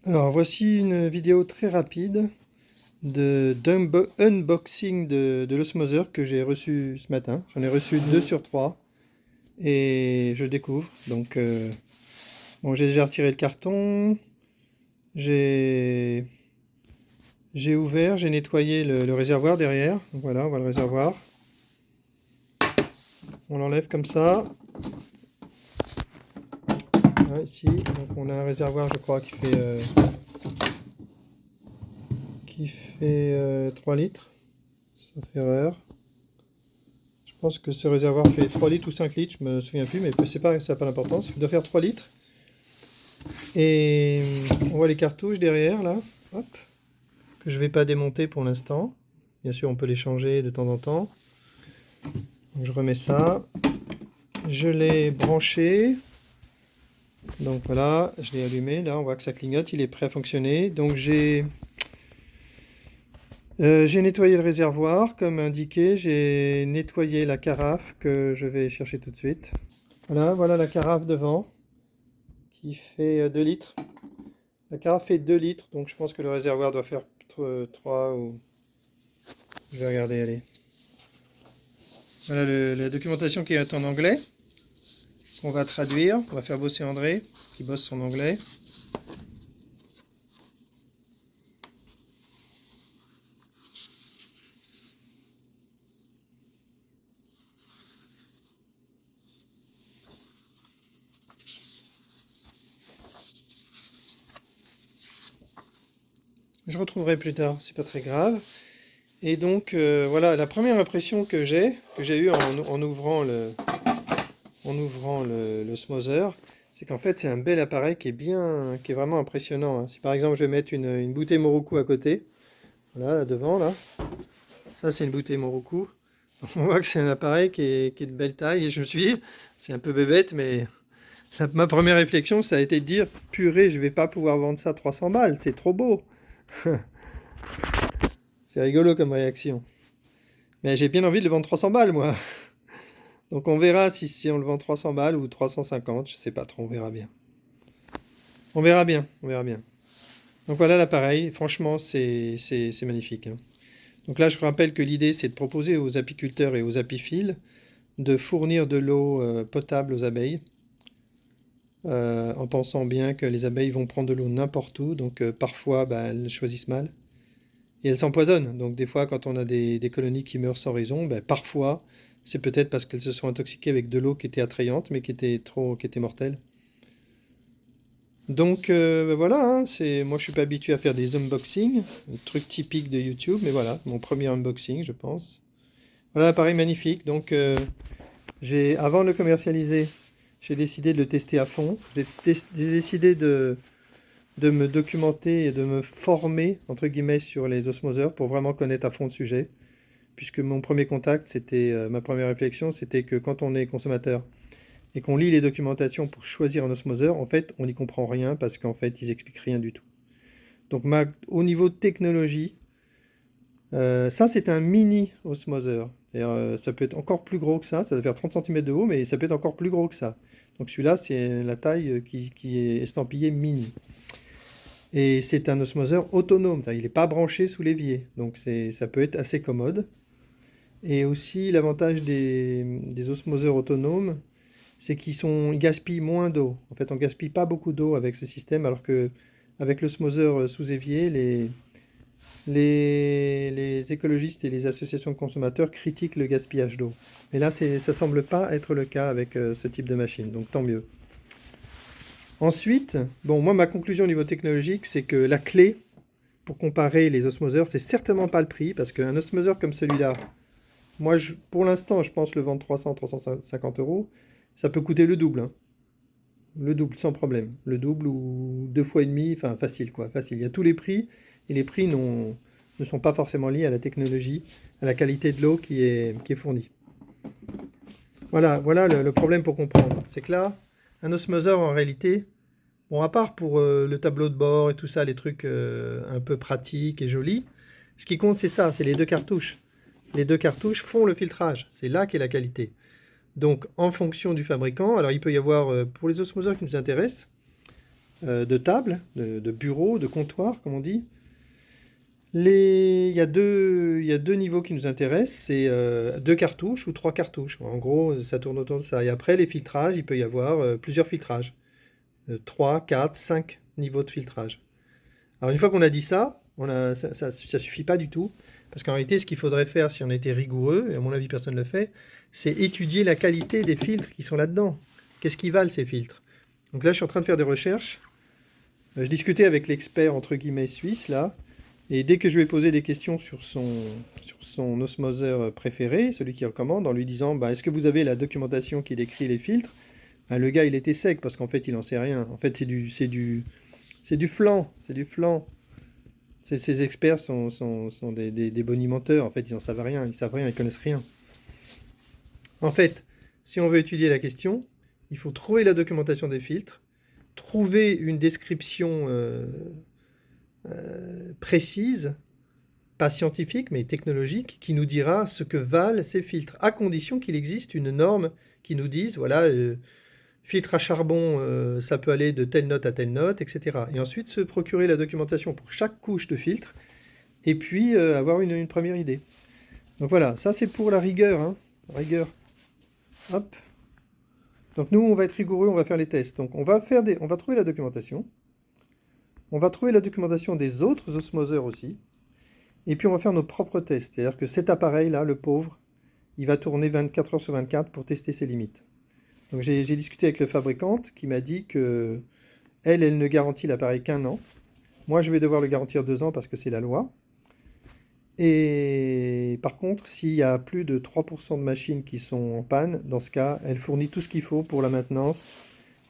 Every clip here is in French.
Alors voici une vidéo très rapide d'unboxing de l'osmoseur que j'ai reçu ce matin. J'en ai reçu 2 sur 3 et je découvre. Donc bon, j'ai déjà retiré le carton, j'ai ouvert, j'ai nettoyé le réservoir derrière. Donc voilà, on voit le réservoir. On l'enlève comme ça. Là, ici, donc on a un réservoir, je crois, qui fait 3 litres, sauf erreur. Je pense que ce réservoir fait 3 litres ou 5 litres, je me souviens plus, mais c'est pas, ça n'a pas d'importance. Il doit faire 3 litres. Et on voit les cartouches derrière, là, hop, que je ne vais pas démonter pour l'instant. Bien sûr, on peut les changer de temps en temps. Donc, je remets ça. Je l'ai branché. Donc voilà, je l'ai allumé. Là, on voit que ça clignote. Il est prêt à fonctionner. Donc j'ai nettoyé le réservoir, comme indiqué. J'ai nettoyé la carafe que je vais chercher tout de suite. Voilà la carafe devant qui fait 2 litres. La carafe fait 2 litres, donc je pense que le réservoir doit faire 3 ou... Je vais regarder, allez. Voilà la documentation qui est en anglais. On va traduire. On va faire bosser André, qui bosse son anglais. Je retrouverai plus tard, c'est pas très grave. Et donc, voilà, la première impression que j'ai eue en ouvrant le Smother, c'est qu'en fait, c'est un bel appareil qui est vraiment impressionnant, hein. Si par exemple, je vais mettre une bouteille Moroku à côté, voilà, là devant, là, ça c'est une bouteille Moroku. On voit que c'est un appareil qui est de belle taille, et c'est un peu bébête, mais ma première réflexion, ça a été de dire, purée, je vais pas pouvoir vendre ça 300 balles, c'est trop beau. C'est rigolo comme réaction. Mais j'ai bien envie de le vendre 300 balles, moi. Donc on verra si on le vend 300 balles ou 350, je sais pas trop, on verra bien. On verra bien, on verra bien. Donc voilà l'appareil, franchement c'est magnifique, hein. Donc là je vous rappelle que l'idée c'est de proposer aux apiculteurs et aux apiphiles de fournir de l'eau potable aux abeilles, en pensant bien que les abeilles vont prendre de l'eau n'importe où, donc parfois elles choisissent mal. Et elles s'empoisonnent. Donc des fois, quand on a des colonies qui meurent sans raison, parfois, c'est peut-être parce qu'elles se sont intoxiquées avec de l'eau qui était attrayante, mais qui était mortelle. Donc voilà, hein, moi je suis pas habitué à faire des unboxings, un truc typique de YouTube, mais voilà, mon premier unboxing, je pense. Voilà l'appareil magnifique. Donc avant de le commercialiser, j'ai décidé de le tester à fond. J'ai décidé de me documenter et de me former, entre guillemets, sur les osmoseurs pour vraiment connaître à fond le sujet. Puisque mon premier contact, ma première réflexion, c'était que quand on est consommateur et qu'on lit les documentations pour choisir un osmoseur, en fait, on n'y comprend rien parce qu'en fait, ils expliquent rien du tout. Donc, au niveau de technologie, ça, c'est un mini osmoseur. Ça peut être encore plus gros que ça doit faire 30 cm de haut, mais ça peut être encore plus gros que ça. Donc, celui-là, c'est la taille qui est estampillée mini. Et c'est un osmoseur autonome, il n'est pas branché sous l'évier, donc ça peut être assez commode. Et aussi, l'avantage des osmoseurs autonomes, c'est qu'ils gaspillent moins d'eau. En fait, on gaspille pas beaucoup d'eau avec ce système, alors que avec l'osmoseur sous évier, les écologistes et les associations de consommateurs critiquent le gaspillage d'eau. Mais là, ça semble pas être le cas avec ce type de machine, donc tant mieux. Ensuite, bon, moi, ma conclusion au niveau technologique, c'est que la clé pour comparer les osmoseurs, c'est certainement pas le prix, parce qu'un osmoseur comme celui-là, moi, pour l'instant, je pense le vendre 300-350 euros. Ça peut coûter le double, hein. Le double, sans problème. Le double ou 2 fois et demi, enfin facile, quoi. Facile. Il y a tous les prix, et les prix ne sont pas forcément liés à la technologie, à la qualité de l'eau qui est fournie. Voilà le problème pour comprendre. C'est que là, un osmoseur, en réalité, bon, à part pour le tableau de bord et tout ça, les trucs un peu pratiques et jolis, ce qui compte, c'est ça, c'est les deux cartouches. Les deux cartouches font le filtrage. C'est là qu'est la qualité. Donc, en fonction du fabricant, alors il peut y avoir, pour les osmoseurs qui nous intéressent, de table, de bureau, de comptoir, comme on dit. Il y a deux niveaux qui nous intéressent, c'est 2 cartouches ou 3 cartouches. En gros, ça tourne autour de ça. Et après, les filtrages, il peut y avoir plusieurs filtrages. 3, 4, 5 niveaux de filtrage. Alors une fois qu'on a dit ça, ça suffit pas du tout. Parce qu'en réalité, ce qu'il faudrait faire si on était rigoureux, et à mon avis personne ne le fait, c'est étudier la qualité des filtres qui sont là-dedans. Qu'est-ce qu'ils valent ces filtres? Donc là, je suis en train de faire des recherches. Je discutais avec l'expert, entre guillemets, suisse, là. Et dès que je lui ai posé des questions sur son osmoseur préféré, celui qu'il recommande, en lui disant bah, est-ce que vous avez la documentation qui décrit les filtres, bah, le gars il était sec parce qu'en fait il n'en sait rien. En fait c'est du flan, c'est du flan. Ces experts sont des bonimenteurs, en fait ils n'en savent rien, ils connaissent rien. En fait, si on veut étudier la question, il faut trouver la documentation des filtres, trouver une description précise, pas scientifique mais technologique, qui nous dira ce que valent ces filtres, à condition qu'il existe une norme qui nous dise, voilà, filtre à charbon, ça peut aller de telle note à telle note, etc. Et ensuite se procurer la documentation pour chaque couche de filtre, et puis avoir une première idée. Donc voilà, ça c'est pour la rigueur, hein. Rigueur. Hop. Donc nous, on va être rigoureux, on va faire les tests. Donc on va trouver la documentation. On va trouver la documentation des autres osmoseurs aussi. Et puis on va faire nos propres tests. C'est-à-dire que cet appareil-là, le pauvre, il va tourner 24 heures sur 24 pour tester ses limites. Donc j'ai discuté avec le fabricante qui m'a dit que elle ne garantit l'appareil qu'1 an. Moi, je vais devoir le garantir 2 ans parce que c'est la loi. Et par contre, s'il y a plus de 3% de machines qui sont en panne, dans ce cas, elle fournit tout ce qu'il faut pour la maintenance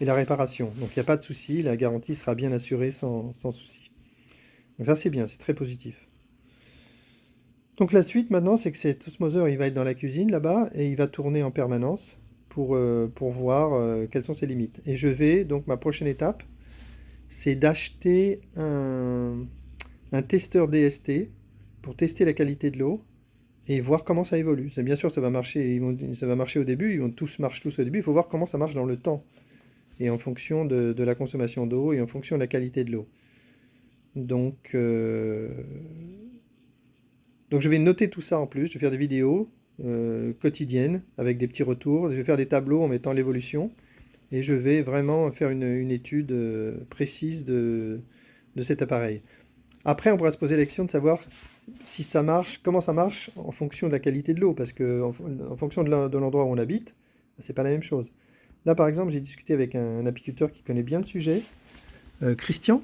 et la réparation. Donc il n'y a pas de souci, la garantie sera bien assurée sans souci. Donc ça c'est bien, c'est très positif. Donc la suite maintenant, c'est que cet osmoseur, il va être dans la cuisine là-bas et il va tourner en permanence pour voir quelles sont ses limites. Et donc ma prochaine étape, c'est d'acheter un testeur DST pour tester la qualité de l'eau et voir comment ça évolue. Bien sûr, ça va marcher, ça va marcher au début, marchent tous au début, il faut voir comment ça marche dans le temps, et en fonction de la consommation d'eau, et en fonction de la qualité de l'eau. Donc je vais noter tout ça en plus, je vais faire des vidéos quotidiennes, avec des petits retours, je vais faire des tableaux en mettant l'évolution, et je vais vraiment faire une étude précise de cet appareil. Après, on pourra se poser la question de savoir si ça marche, comment ça marche en fonction de la qualité de l'eau, parce que en fonction de l'endroit où on habite, c'est pas la même chose. Là, par exemple, j'ai discuté avec un apiculteur qui connaît bien le sujet, Christian,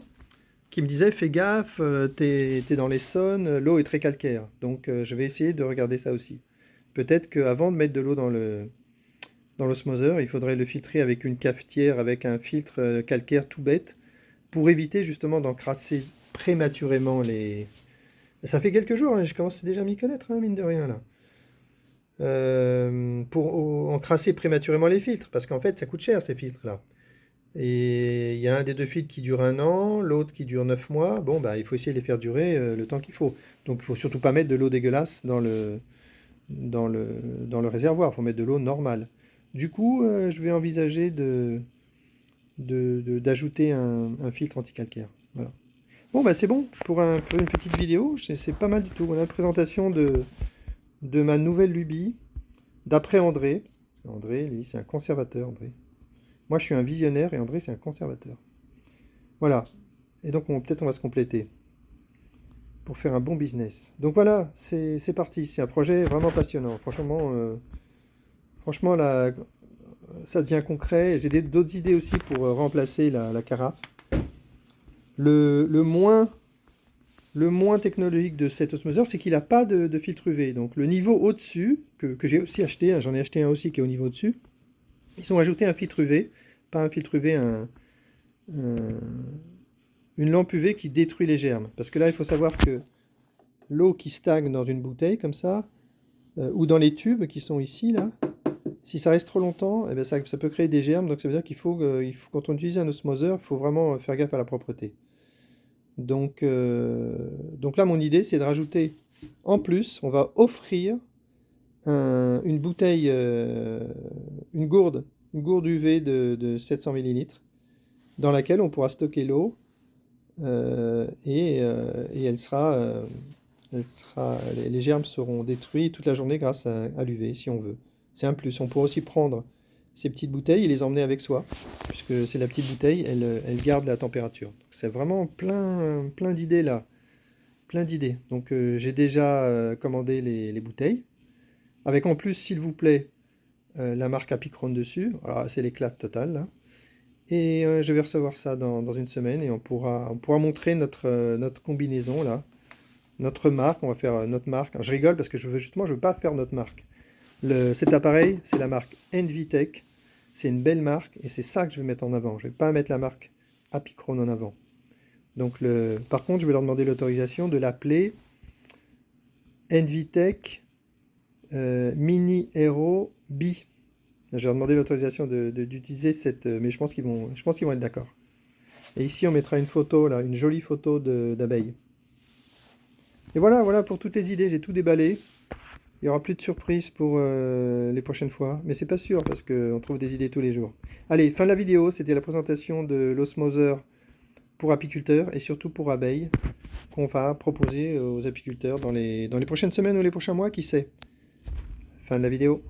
qui me disait fais gaffe, t'es dans l'Essonne, l'eau est très calcaire. Donc, je vais essayer de regarder ça aussi. Peut-être qu'avant de mettre de l'eau dans l'osmoseur, il faudrait le filtrer avec une cafetière, avec un filtre calcaire tout bête, pour éviter justement d'encrasser prématurément les... Ça fait quelques jours, hein, je commence déjà à m'y connaître, hein, mine de rien, là. Pour encrasser prématurément les filtres, parce qu'en fait, ça coûte cher, ces filtres-là. Et il y a un des deux filtres qui dure 1 an, l'autre qui dure 9 mois. Bon, bah, il faut essayer de les faire durer le temps qu'il faut. Donc, il faut surtout pas mettre de l'eau dégueulasse dans le réservoir, il faut mettre de l'eau normale. Du coup, je vais envisager d'ajouter un filtre anti-calcaire. Voilà. Bon, bah c'est bon pour une petite vidéo, c'est pas mal du tout. On a une présentation de ma nouvelle lubie, d'après André. Parce qu'André, lui, c'est un conservateur, André. Moi, je suis un visionnaire et André, c'est un conservateur. Voilà. Et donc, peut-être on va se compléter pour faire un bon business. Donc voilà, c'est parti. C'est un projet vraiment passionnant. Franchement là, ça devient concret. J'ai d'autres idées aussi pour remplacer la carafe. Le moins technologique de cet osmoseur, c'est qu'il n'a pas de filtre UV. Donc le niveau au-dessus, que j'ai aussi acheté, hein, j'en ai acheté un aussi qui est au niveau au-dessus, ils ont ajouté un filtre UV, pas un filtre UV, une lampe UV qui détruit les germes. Parce que là, il faut savoir que l'eau qui stagne dans une bouteille comme ça, ou dans les tubes qui sont ici, là, si ça reste trop longtemps, eh bien ça peut créer des germes. Donc ça veut dire quand on utilise un osmoseur, il faut vraiment faire gaffe à la propreté. Donc là, mon idée, c'est de rajouter, en plus, on va offrir une bouteille, une gourde UV de 700 ml. dans laquelle on pourra stocker l'eau et les germes seront détruits toute la journée grâce à l'UV si on veut. C'est un plus. On pourra aussi prendre ces petites bouteilles et les emmener avec soi, puisque c'est la petite bouteille, elle garde la température. C'est vraiment plein d'idées là, plein d'idées. Donc j'ai déjà commandé les bouteilles, avec en plus, s'il vous plaît, la marque Apicron dessus. Alors c'est l'éclat total là. Et je vais recevoir ça dans une semaine et on pourra montrer notre combinaison là, notre marque. On va faire notre marque. Alors, je rigole parce que je veux pas faire notre marque. Cet appareil, c'est la marque Envitech. C'est une belle marque et c'est ça que je vais mettre en avant. Je vais pas mettre la marque Apicron en avant. Donc par contre, je vais leur demander l'autorisation de l'appeler Envitech Mini Hero B. Je vais leur demander l'autorisation d'utiliser cette, mais je pense qu'ils vont être d'accord. Et ici, on mettra une photo là, une jolie photo d'abeille. Et voilà pour toutes les idées. J'ai tout déballé. Il n'y aura plus de surprises pour les prochaines fois, mais c'est pas sûr parce qu'on trouve des idées tous les jours. Allez, fin de la vidéo, c'était la présentation de l'osmoseur pour apiculteurs et surtout pour abeilles qu'on va proposer aux apiculteurs dans les prochaines semaines ou les prochains mois, qui sait. Fin de la vidéo.